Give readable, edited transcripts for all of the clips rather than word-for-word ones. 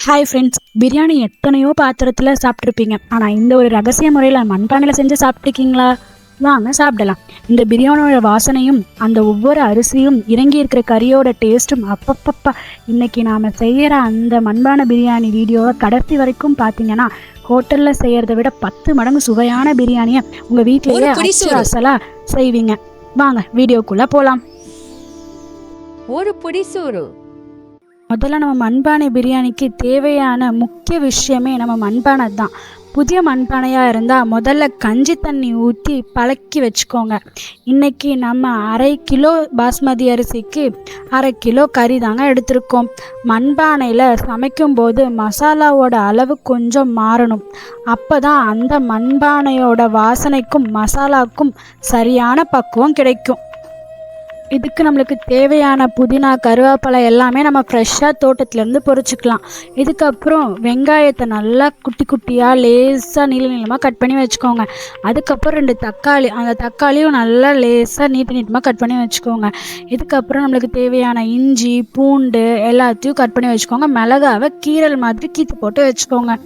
Hi friends, biryani எத்தனையோ பாத்திரத்தில் சாப்பிட்ருப்பீங்க. ஆனால் இந்த ஒரு ரகசிய முறையில் மண்பானையில் செஞ்சு சாப்பிட்ருக்கீங்களா? வாங்க சாப்பிடலாம். இந்த பிரியாணியோட வாசனையும் அந்த ஒவ்வொரு அரிசியும் இறங்கி இருக்கிற கறியோட டேஸ்ட்டும் அப்பப்பப்பா. இன்னைக்கு நாம் செய்கிற அந்த மண்பானை பிரியாணி வீடியோவை கடைசி வரைக்கும் பார்த்தீங்கன்னா ஹோட்டலில் செய்கிறத விட 10 மடங்கு சுவையான பிரியாணியை உங்கள் வீட்டிலேயே அசலாக செய்வீங்க. வாங்க வீடியோக்குள்ளே போகலாம். ஒரு புடிசூறு. முதல்ல நம்ம மண்பானை பிரியாணிக்கு தேவையான முக்கிய விஷயமே நம்ம மண்பானை தான். புதிய மண்பானையாக இருந்தால் முதல்ல கஞ்சி தண்ணி ஊற்றி பழக்கி வச்சுக்கோங்க. இன்றைக்கி நம்ம 1/2 கிலோ பாஸ்மதி அரிசிக்கு 1/2 கிலோ கறி தாங்க எடுத்திருக்கோம். மண்பானையில் சமைக்கும்போது மசாலாவோட அளவு கொஞ்சம் மாறணும். அப்போ தான் அந்த மண்பானையோட வாசனைக்கும் மசாலாவுக்கும் சரியான பக்குவம் கிடைக்கும். இதுக்கு நம்மளுக்கு தேவையான புதினா, கருவேப்பிலை எல்லாமே நம்ம ஃப்ரெஷ்ஷாக தோட்டத்துலேருந்து பொறிச்சிக்கலாம். இதுக்கப்புறம் வெங்காயத்தை நல்லா குட்டி குட்டியாக லேசாக நீளமாக கட் பண்ணி வச்சுக்கோங்க. அதுக்கப்புறம் 2 தக்காளி, அந்த தக்காளியும் நல்லா லேசாக நீட்டமாக கட் பண்ணி வச்சுக்கோங்க. இதுக்கப்புறம் நம்மளுக்கு தேவையான இஞ்சி, பூண்டு எல்லாத்தையும் கட் பண்ணி வச்சுக்கோங்க. மிளகாவை கீரல் மாதிரி கீத்து போட்டு வச்சுக்கோங்க.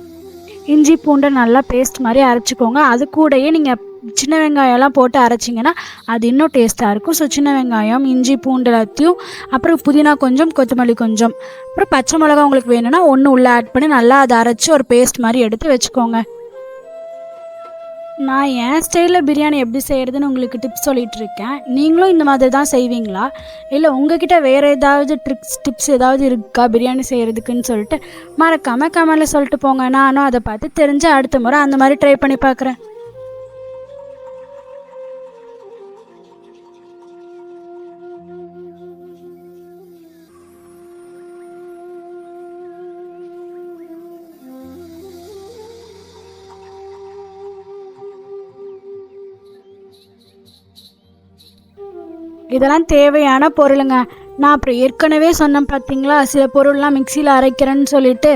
இஞ்சி பூண்டை நல்லா பேஸ்ட் மாதிரி அரைச்சிக்கோங்க. அது கூடயே நீங்கள் சின்ன வெங்காயம்லாம் போட்டு அரைச்சிங்கன்னா அது இன்னும் டேஸ்ட்டாக இருக்கும். ஸோ சின்ன வெங்காயம், இஞ்சி பூண்டு எல்லாத்தையும், அப்புறம் புதினா கொஞ்சம், கொத்தமல்லி கொஞ்சம், அப்புறம் பச்சை மிளகா உங்களுக்கு வேணும்னா ஒன்று உள்ளே ஆட் பண்ணி நல்லா அதை அரைச்சி ஒரு பேஸ்ட் மாதிரி எடுத்து வச்சுக்கோங்க. நான் என் ஸ்டைலில் பிரியாணி எப்படி செய்கிறதுன்னு உங்களுக்கு டிப்ஸ் சொல்லிகிட்ருக்கேன். நீங்களும் இந்த மாதிரி தான் செய்வீங்களா? இல்லை உங்ககிட்ட வேறு ஏதாவது டிப்ஸ் ஏதாவது இருக்கா பிரியாணி செய்கிறதுக்குன்னு சொல்லிட்டு மறக்காமல் கமெண்டில் சொல்லிட்டு போங்க. நானும் அதை பார்த்து தெரிஞ்சு அடுத்த முறை அந்த மாதிரி ட்ரை பண்ணி பார்க்குறேன். இதெல்லாம் தேவையான பொருளுங்க. நான் அப்புறம் ஏற்கனவே சொன்னேன் பார்த்தீங்களா, சில பொருள்லாம் மிக்சியில் அரைக்கிறேன்னு சொல்லிட்டு,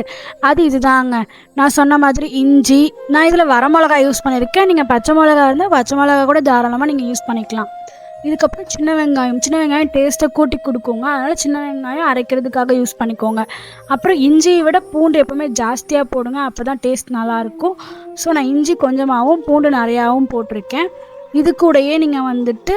அது இதுதாங்க. நான் சொன்ன மாதிரி இஞ்சி, நான் இதில் வரமிளகா யூஸ் பண்ணியிருக்கேன். நீங்கள் பச்சை மிளகா இருந்தால் பச்சை மிளகா கூட தாராளமாக நீங்கள் யூஸ் பண்ணிக்கலாம். இதுக்கப்புறம் சின்ன வெங்காயம் டேஸ்ட்டை கூட்டி கொடுக்குங்க. அதனால் சின்ன வெங்காயம் அரைக்கிறதுக்காக யூஸ் பண்ணிக்கோங்க. அப்புறம் இஞ்சியை விட பூண்டு எப்போவுமே ஜாஸ்தியாக போடுங்க, அப்போ தான் டேஸ்ட் நல்லாயிருக்கும். ஸோ நான் இஞ்சி கொஞ்சமாகவும் பூண்டு நிறையாவும் போட்டிருக்கேன். இது கூடயே நீங்கள் வந்துட்டு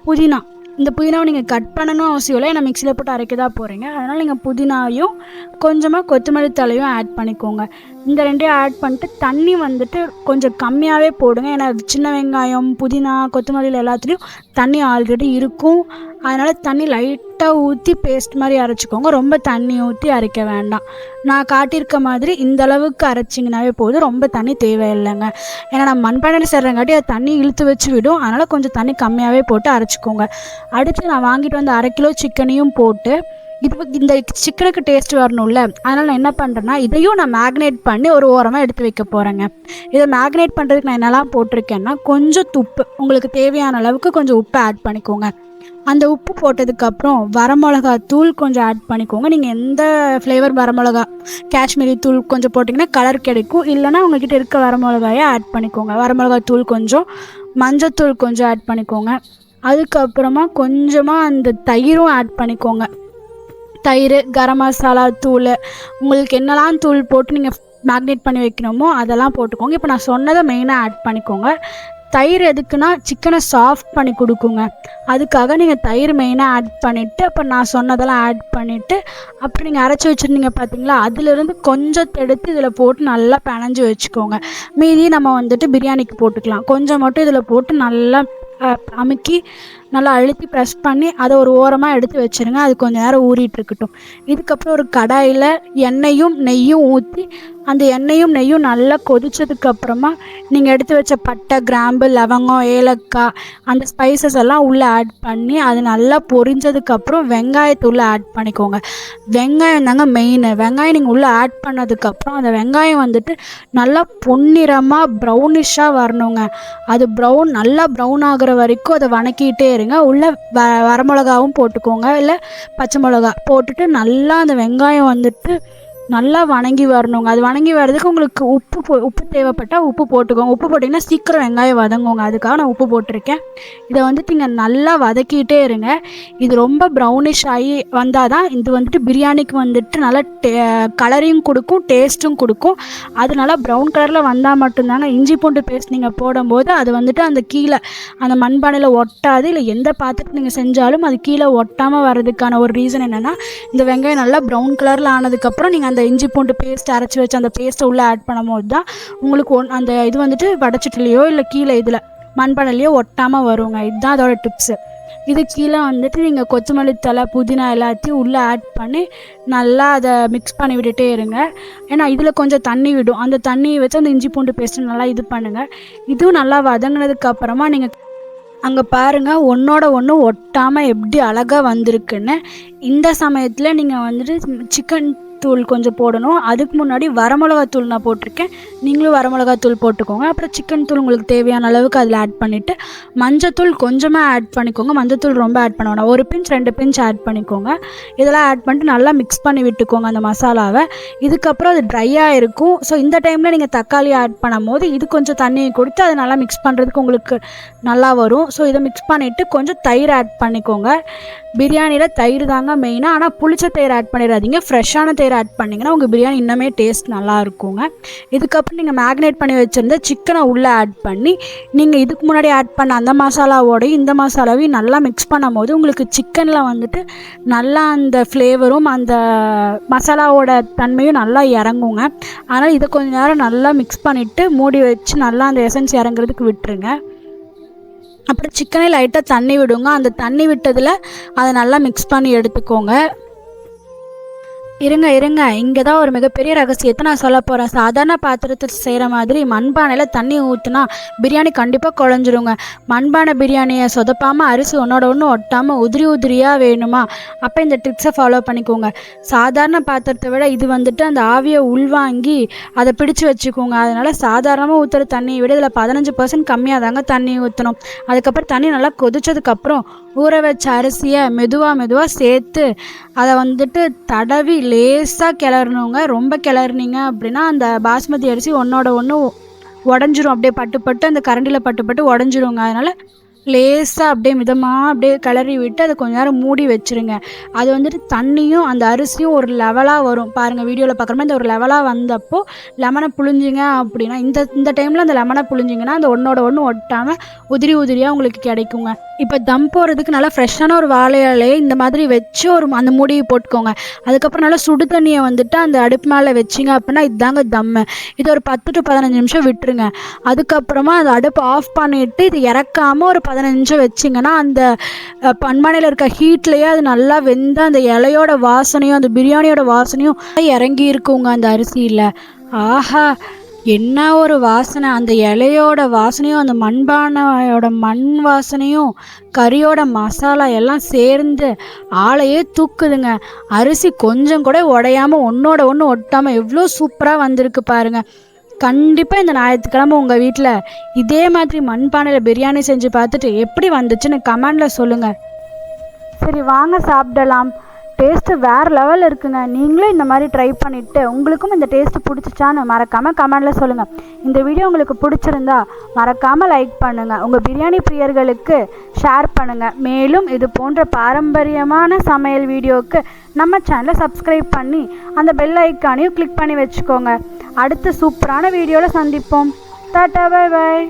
புதினா, இந்த புதினாவை நீங்கள் கட் பண்ணணும் அவசியம் இல்லை, ஏன்னா மிக்சியில் போட்டு அரைக்க தான் போகிறீங்க. அதனால் நீங்கள் புதினாவையும் கொஞ்சமாக கொத்தமல்லி தலையும் ஆட் பண்ணிக்கோங்க. இந்த 2ஐயும் ஆட் பண்ணிட்டு தண்ணி வந்துட்டு கொஞ்சம் கம்மியாகவே போடுங்க. ஏன்னா சின்ன வெங்காயம், புதினா, கொத்தமல்லியில் எல்லாத்துலேயும் தண்ணி ஆல்ரெடி இருக்கும். அதனால் தண்ணி லைட்டாக ஊற்றி பேஸ்ட் மாதிரி அரைச்சிக்கோங்க. ரொம்ப தண்ணி ஊற்றி அரைக்க வேண்டாம். நான் காட்டியிருக்க மாதிரி இந்த அளவுக்கு அரைச்சிங்கனாவே போதும். ரொம்ப தண்ணி தேவையில்லைங்க. ஏன்னா நம்ம மண்பானையில் செய்கிறங்காட்டி அது தண்ணி இழுத்து வச்சு விடும். அதனால் கொஞ்சம் தண்ணி கம்மியாகவே போட்டு அரைச்சிக்கோங்க. அடுத்து நான் வாங்கிட்டு வந்த 1/2 கிலோ சிக்கனையும் போட்டு, இந்த சிக்கனுக்கு டேஸ்ட் வரணும்ல, அதனால் நான் என்ன பண்ணுறேன்னா இதையும் நான் மேக்னேட் பண்ணி ஒரு ஓரமாக எடுத்து வைக்க போகிறேங்க. இதை மேக்னேட் பண்ணுறதுக்கு நான் என்னெல்லாம் போட்டிருக்கேன்னா, கொஞ்சம் உப்பு, உங்களுக்கு தேவையான அளவுக்கு கொஞ்சம் உப்பு ஆட் பண்ணிக்கோங்க. அந்த உப்பு போட்டதுக்கப்புறம் வரமிளகா தூள் கொஞ்சம் ஆட் பண்ணிக்கோங்க. நீங்கள் எந்த ஃப்ளேவர் வரமிளகா, காஷ்மீரி தூள் கொஞ்சம் போட்டிங்கன்னா கலர் கிடைக்கும். இல்லைனா உங்கள்கிட்ட இருக்க வரமிளகாயை ஆட் பண்ணிக்கோங்க. வரமிளகா தூள் கொஞ்சம், மஞ்சத்தூள் கொஞ்சம் ஆட் பண்ணிக்கோங்க. அதுக்கப்புறமா கொஞ்சமாக அந்த தயிரும் ஆட் பண்ணிக்கோங்க. தயிர், கரம் மசாலா தூள், உங்களுக்கு என்னெல்லாம் தூள் போட்டு நீங்கள் மேக்னேட் பண்ணி வைக்கணுமோ அதெல்லாம் போட்டுக்கோங்க. இப்போ நான் சொன்னதை மெயினாக ஆட் பண்ணிக்கோங்க. தயிர் எதுக்குன்னா சிக்கனை சாஃப்ட் பண்ணி கொடுக்குங்க. அதுக்காக நீங்கள் தயிர் மெயினாக ஆட் பண்ணிவிட்டு, அப்போ நான் சொன்னதெல்லாம் ஆட் பண்ணிவிட்டு, அப்புறம் நீங்கள் அரைச்சி வச்சுருந்தீங்க பார்த்தீங்களா, அதிலிருந்து கொஞ்சத்தை எடுத்து இதில் போட்டு நல்லா பிணைஞ்சி வச்சுக்கோங்க. மீதி நம்ம வந்துட்டு பிரியாணிக்கு போட்டுக்கலாம். கொஞ்சம் மட்டும் இதில் போட்டு நல்லா அமுக்கி நல்லா அழுத்தி ப்ரெஸ் பண்ணி அதை ஒரு ஓரமாக எடுத்து வச்சுருங்க. அது கொஞ்சம் நேரம் ஊறிட்டு இருக்கட்டும். இதுக்கப்புறம் ஒரு கடாயில் எண்ணெயும் நெய்யும் ஊற்றி, அந்த எண்ணெயும் நெய்யும் நல்லா கொதித்ததுக்கப்புறமா நீங்கள் எடுத்து வச்ச பட்டை, கிராம்பு, லவங்கம், ஏலக்காய், அந்த ஸ்பைசஸ் எல்லாம் உள்ளே ஆட் பண்ணி அது நல்லா பொரிஞ்சதுக்கப்புறம் வெங்காயத்தை உள்ளே ஆட் பண்ணிக்கோங்க. வெங்காயம் தாங்க மெயின். வெங்காயம் நீங்கள் உள்ளே ஆட் பண்ணதுக்கப்புறம் அந்த வெங்காயம் வந்துட்டு நல்லா பொன்னிறமாக ப்ரௌனிஷாக வரணுங்க. அது நல்லா ப்ரௌன் ஆகிற வரைக்கும் அதை வணக்கிட்டே இருங்க. உள்ளே வரமிளகாவும் போட்டுக்கோங்க, இல்லை பச்சை மிளகா போட்டுட்டு நல்லா அந்த வெங்காயம் வந்துட்டு நல்லா வணங்கி வரணுங்க. அது வணங்கி வர்றதுக்கு உங்களுக்கு உப்பு தேவைப்பட்டால் உப்பு போட்டுக்கோங்க. உப்பு போட்டிங்கன்னா சீக்கிரம் வெங்காயம் வதங்குங்க. அதுக்காக நான் உப்பு போட்டிருக்கேன். இதை வந்துட்டு நீங்கள் நல்லா வதக்கிட்டே இருங்க. இது ரொம்ப ப்ரௌனிஷ் ஆகி வந்தால் தான் இது வந்துட்டு பிரியாணிக்கு வந்துட்டு நல்லா கலரையும் கொடுக்கும், டேஸ்ட்டும் கொடுக்கும். அது நல்லா ப்ரௌன் கலரில் வந்தால் மட்டும்தாங்க இஞ்சி பூண்டு பேஸ்ட் நீங்கள் போடும்போது அது வந்துட்டு அந்த கீழே அந்த மண்பானையில் ஒட்டாது. இல்லை எந்த பாத்திரத்தை நீங்கள் செஞ்சாலும் அது கீழே ஒட்டாமல் வர்றதுக்கான ஒரு ரீசன் என்னென்னா, இந்த வெங்காயம் நல்லா ப்ரௌன் கலரில் ஆனதுக்கப்புறம் நீங்கள் அந்த இஞ்சி பூண்டு பேஸ்ட் அரைச்சி வச்சு அந்த பேஸ்ட்டை உள்ளே ஆட் பண்ணும்போது தான் உங்களுக்கு அந்த இது வந்துட்டு வடச்சட்டிலையோ இல்லை கீழே இதில் மண்பானையிலையோ ஒட்டாமல் வருங்க. இதுதான் அதோட டிப்ஸு. இது கீழே வந்துட்டு நீங்கள் கொத்தமல்லி தழை, புதினா எல்லாத்தையும் உள்ளே ஆட் பண்ணி நல்லா அதை மிக்ஸ் பண்ணி விட்டுட்டே இருங்க. ஏன்னா இதில் கொஞ்சம் தண்ணி விடும். அந்த தண்ணியை வச்சு அந்த இஞ்சி பூண்டு பேஸ்ட்டு நல்லா இது பண்ணுங்கள். இதுவும் நல்லா வதங்கினதுக்கப்புறமா நீங்கள் அங்கே பாருங்கள் ஒன்றோட ஒன்று ஒட்டாமல் எப்படி அழகாக வந்திருக்குன்னு. இந்த சமயத்தில் நீங்கள் வந்துட்டு சிக்கன் தூள் கொஞ்சம் போடணும். அதுக்கு முன்னாடி வரமிளகாத்தூள் நான் போட்டிருக்கேன். நீங்களும் வரமிளகாத்தூள் போட்டுக்கோங்க. அப்புறம் சிக்கன் தூள் உங்களுக்கு தேவையான அளவுக்கு அதில் ஆட் பண்ணிவிட்டு மஞ்சத்தூள் கொஞ்சமாக ஆட் பண்ணிக்கோங்க. மஞ்சத்தூள் ரொம்ப ஆட் பண்ண வேணாம். 1 பிஞ்ச் 2 பிஞ்ச் ஆட் பண்ணிக்கோங்க. இதெல்லாம் ஆட் பண்ணிட்டு நல்லா மிக்ஸ் பண்ணி விட்டுக்கோங்க அந்த மசாலாவை. இதுக்கப்புறம் அது ட்ரையாக இருக்கும். ஸோ இந்த டைமில் நீங்கள் தக்காளி ஆட் பண்ணும் போது இது கொஞ்சம் தண்ணியை கொடுத்து அதை நல்லா மிக்ஸ் பண்ணுறதுக்கு உங்களுக்கு நல்லா வரும். ஸோ இதை மிக்ஸ் பண்ணிவிட்டு கொஞ்சம் தயிர் ஆட் பண்ணிக்கோங்க. பிரியாணியில் தயிர் தாங்க மெயினாக. ஆனால் புளிச்ச தயிர் ஆட் பண்ணிடாதீங்க. ஃப்ரெஷ்ஷான தயிர் ஆட் பண்ணிங்கன்னா உங்கள் பிரியாணி இன்னமே டேஸ்ட் நல்லா இருக்குங்க. இதுக்கப்புறம் நீங்கள் மேக்னேட் பண்ணி வச்சுருந்த சிக்கனை உள்ளே ஆட் பண்ணி நீங்கள் இதுக்கு முன்னாடி ஆட் பண்ண அந்த மசாலாவோடையும் இந்த மசாலாவையும் நல்லா மிக்ஸ் பண்ணும் போது உங்களுக்கு சிக்கனில் வந்துட்டு நல்லா அந்த ஃப்ளேவரும் அந்த மசாலாவோட தன்மையும் நல்லா இறங்குங்க. அதனால் இதை கொஞ்சம் நேரம் நல்லா மிக்ஸ் பண்ணிவிட்டு மூடி வச்சு நல்லா அந்த எசன்ஸ் இறங்குறதுக்கு விட்டுருங்க. அப்புறம் சிக்கனே லைட்டாக தண்ணி விடுங்க. அந்த தண்ணி விட்டதில் அதை நல்லா மிக்ஸ் பண்ணி எடுத்துக்கோங்க. இருங்க இங்கே தான் ஒரு மிகப்பெரிய ரகசியத்தை நான் சொல்ல போகிறேன். சாதாரண பாத்திரத்தில் செய்கிற மாதிரி மண்பானையில் தண்ணி ஊற்றினா பிரியாணி கண்டிப்பாக குழஞ்சிருங்க. மண்பானை பிரியாணியை சொதப்பாமல் அரிசி ஒன்றோட ஒன்று ஒட்டாமல் உதிரியாக வேணுமா? அப்போ இந்த ட்ரிக்ஸை ஃபாலோ பண்ணிக்கோங்க. சாதாரண பாத்திரத்தை விட இது வந்துட்டு அந்த ஆவியை உள்வாங்கி அதை பிடிச்சி வச்சுக்கோங்க. அதனால் சாதாரணமாக ஊற்றுற தண்ணியை விட இதில் 15% கம்மியாக தாங்க தண்ணி ஊற்றணும். அதுக்கப்புறம் தண்ணி நல்லா கொதிச்சதுக்கப்புறம் ஊற வச்ச அரிசியை மெதுவாக சேர்த்து அதை வந்துட்டு தடவி லேசாக கிளறணுங்க. ரொம்ப கிளறினீங்க அப்படின்னா அந்த பாஸ்மதி அரிசி ஒன்றோட ஒன்று உடஞ்சிரும். அப்படியே பட்டு அந்த கரண்டியில் பட்டு உடஞ்சிருங்க. அதனால் லேசாக அப்படியே மிதமாக அப்படியே கிளறி விட்டு அதை கொஞ்ச நேரம் மூடி வச்சுருங்க. அது வந்துட்டு தண்ணியும் அந்த அரிசியும் ஒரு லெவலாக வரும். பாருங்கள் வீடியோவில் பார்க்குற மாதிரி இந்த ஒரு லெவலாக வந்தப்போ லெமனை புழிஞ்சிங்க அப்படின்னா இந்த டைமில் அந்த லெமனை புழிஞ்சிங்கன்னா அந்த ஒன்றோட ஒன்று ஒட்டாமல் உதிரியாக உங்களுக்கு கிடைக்குங்க. இப்போ தம் போடுறதுக்கு நல்லா ஃப்ரெஷ்ஷான ஒரு வாழை இலையை இந்த மாதிரி வச்சு அந்த மூடியை போட்டுக்கோங்க. அதுக்கப்புறம் நல்லா சுடு தண்ணியை வந்துட்டு அந்த அடுப்பு மேலே வச்சிங்க அப்படின்னா இதுதாங்க தம்மு. இது ஒரு 10 to 15 நிமிஷம் விட்டுருங்க. அதுக்கப்புறமா அந்த அடுப்பு ஆஃப் பண்ணிவிட்டு இது இறக்காமல் ஒரு 15 நிமிஷம் வச்சிங்கன்னா அந்த பண்பானையில் இருக்க ஹீட்லேயே அது நல்லா வெந்து அந்த இலையோட வாசனையும் அந்த பிரியாணியோட வாசனையும் இறங்கி இருக்குங்க அந்த அரிசியில். ஆஹா, என்ன ஒரு வாசனை! அந்த இலையோட வாசனையும் அந்த மண்பானையோட மண் வாசனையும் கறியோட மசாலா எல்லாம் சேர்ந்து ஆளையே தூக்குதுங்க. அரிசி கொஞ்சம் கூட உடையாமல் ஒன்றோட ஒன்று ஒட்டாமல் எவ்வளோ சூப்பராக வந்திருக்கு பாருங்கள். கண்டிப்பாக இந்த ஞாயிற்றுக்கிழமை உங்கள் வீட்டில் இதே மாதிரி மண்பானையில் பிரியாணி செஞ்சு பார்த்துட்டு எப்படி வந்துச்சுன்னு கமெண்டில் சொல்லுங்கள். சரி வாங்க சாப்பிடலாம். டேஸ்ட்டு வேறு லெவலில் இருக்குங்க. நீங்களும் இந்த மாதிரி ட்ரை பண்ணிவிட்டு உங்களுக்கும் இந்த டேஸ்ட்டு பிடிச்சிச்சான்னு மறக்காமல் கமெண்டில் சொல்லுங்கள். இந்த வீடியோ உங்களுக்கு பிடிச்சிருந்தா மறக்காமல் லைக் பண்ணுங்கள். உங்கள் பிரியாணி பிரியர்களுக்கு ஷேர் பண்ணுங்கள். மேலும் இது போன்ற பாரம்பரியமான சமையல் வீடியோவுக்கு நம்ம சேனலை சப்ஸ்கிரைப் பண்ணி அந்த பெல் ஐக்கானையும் கிளிக் பண்ணி வச்சுக்கோங்க. அடுத்த சூப்பரான வீடியோவில் சந்திப்போம். Tata, bye bye.